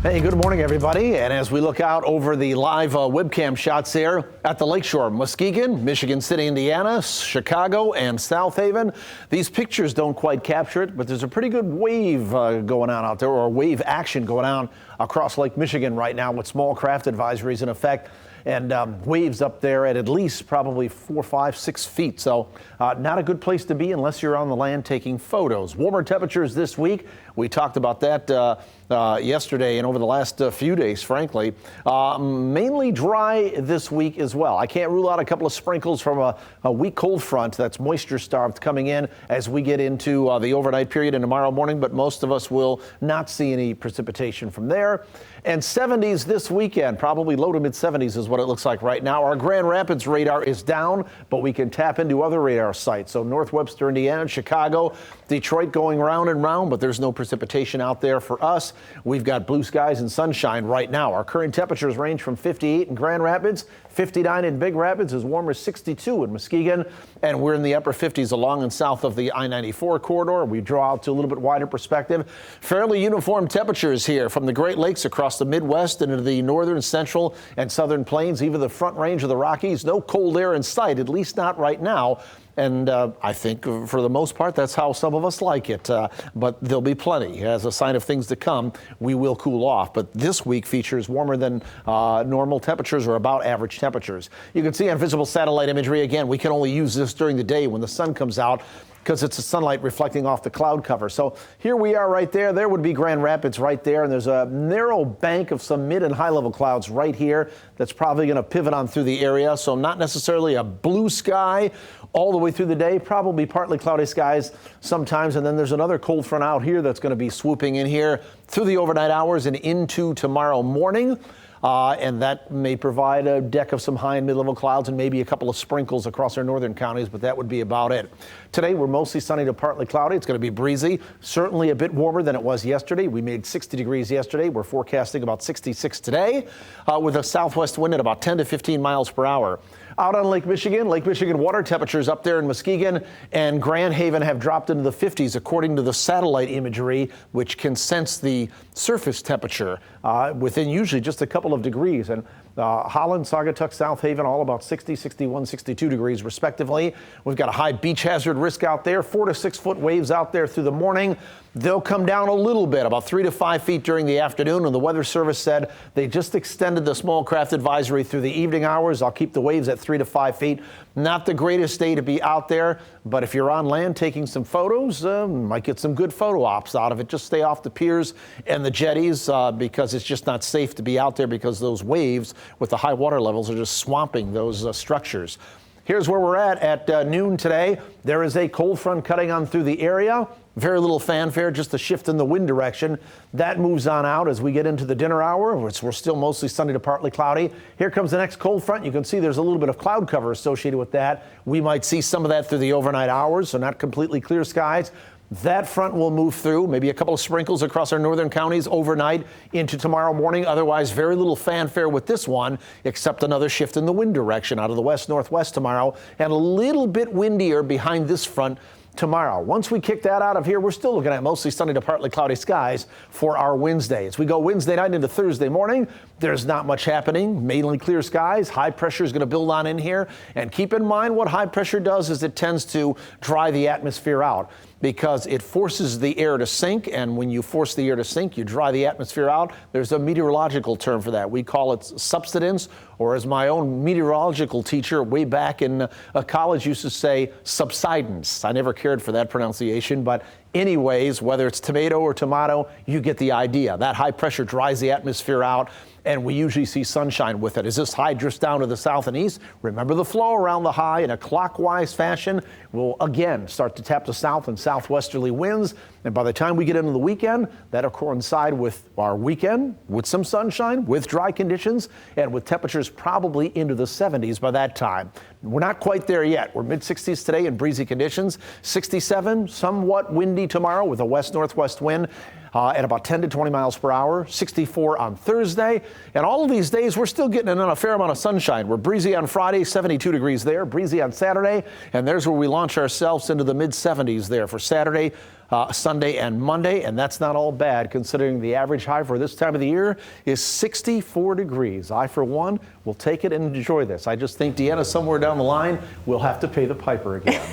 Hey, good morning, everybody. And as we look out over the live webcam shots there at the lakeshore, Muskegon, Michigan City, Indiana, Chicago, and South Haven, these pictures don't quite capture it, but there's a pretty good wave going on out there, or wave action going on across Lake Michigan right now with small craft advisories in effect. And waves up there at least probably 4, 5, 6 feet. So not a good place to be unless you're on the land taking photos. Warmer temperatures this week. We talked about that yesterday and over the last few days, frankly. Mainly dry this week as well. I can't rule out a couple of sprinkles from a weak cold front that's moisture starved coming in as we get into the overnight period and tomorrow morning, but most of us will not see any precipitation from there. And 70s this weekend, probably low to mid 70s is what it looks like right now. Our Grand Rapids radar is down, but we can tap into other radar sites. So North Webster, Indiana, Chicago, Detroit going round and round, but there's no precipitation out there for us. We've got blue skies and sunshine right now. Our current temperatures range from 58 in Grand Rapids, 59 in Big Rapids, as warm as 62 in Muskegon, and we're in the upper 50s along and south of the I-94 corridor. We draw out to a little bit wider perspective. Fairly uniform temperatures here from the Great Lakes across the Midwest into the northern, central, and southern plains, even the front range of the Rockies. No cold air in sight, at least not right now. And I think for the most part, that's how some of us like it. But there'll be plenty. As a sign of things to come, we will cool off. But this week features warmer than normal temperatures, or about average temperatures. You can see on visible satellite imagery, again, we can only use this during the day when the sun comes out, because it's the sunlight reflecting off the cloud cover. So here we are right there. There would be Grand Rapids right there. And there's a narrow bank of some mid and high level clouds right here that's probably going to pivot on through the area. So not necessarily a blue sky all the way through the day, probably partly cloudy skies sometimes. And then there's another cold front out here that's going to be swooping in here through the overnight hours and into tomorrow morning. And that may provide a deck of some high and mid-level clouds and maybe a couple of sprinkles across our northern counties, but that would be about it. Today, we're mostly sunny to partly cloudy. It's going to be breezy, certainly a bit warmer than it was yesterday. We made 60 degrees yesterday. We're forecasting about 66 today with a southwest wind at about 10 to 15 miles per hour. Out on Lake Michigan water temperatures up there in Muskegon and Grand Haven have dropped into the 50s according to the satellite imagery, which can sense the surface temperature within usually just a couple of degrees. And Holland, Saugatuck, South Haven, all about 60, 61, 62 degrees respectively. We've got a high beach hazard risk out there, 4 to 6 foot waves out there through the morning. They'll come down a little bit, about 3 to 5 feet during the afternoon. And the Weather Service said they just extended the small craft advisory through the evening hours. I'll keep the waves at 3 to 5 feet. Not the greatest day to be out there, but if you're on land taking some photos, might get some good photo ops out of it. Just stay off the piers and the jetties because it's just not safe to be out there because those waves with the high water levels are just swamping those structures. Here's where we're at noon today. There is a cold front cutting on through the area. Very little fanfare, just a shift in the wind direction. That moves on out as we get into the dinner hour, which we're still mostly sunny to partly cloudy. Here comes the next cold front. You can see there's a little bit of cloud cover associated with that. We might see some of that through the overnight hours, so not completely clear skies. That front will move through, maybe a couple of sprinkles across our northern counties overnight into tomorrow morning. Otherwise, very little fanfare with this one, except another shift in the wind direction out of the west-northwest tomorrow, and a little bit windier behind this front tomorrow. Once we kick that out of here, we're still looking at mostly sunny to partly cloudy skies for our Wednesday. As we go Wednesday night into Thursday morning, there's not much happening, mainly clear skies. High pressure is going to build on in here. And keep in mind what high pressure does is it tends to dry the atmosphere out because it forces the air to sink. And when you force the air to sink, you dry the atmosphere out. There's a meteorological term for that. We call it subsidence, or as my own meteorological teacher way back in college used to say, subsidence. I never cared for that pronunciation, but anyways, whether it's tomato or tomato, you get the idea. That high pressure dries the atmosphere out, and we usually see sunshine with it. As this high drifts down to the south and east, remember the flow around the high in a clockwise fashion will again start to tap the south and southwesterly winds. And by the time we get into the weekend, that'll coincide with our weekend with some sunshine, with dry conditions, and with temperatures probably into the 70s by that time. We're not quite there yet. We're mid-60s today in breezy conditions. 67, somewhat windy windy tomorrow with a west-northwest wind at about 10 to 20 miles per hour, 64 on Thursday. And all of these days, we're still getting in a fair amount of sunshine. We're breezy on Friday, 72 degrees there, breezy on Saturday, and there's where we launch ourselves into the mid-70s there for Saturday, Sunday, and Monday. And that's not all bad, considering the average high for this time of the year is 64 degrees. I, for one, will take it and enjoy this. I just think Deanna, somewhere down the line, will have to pay the piper again.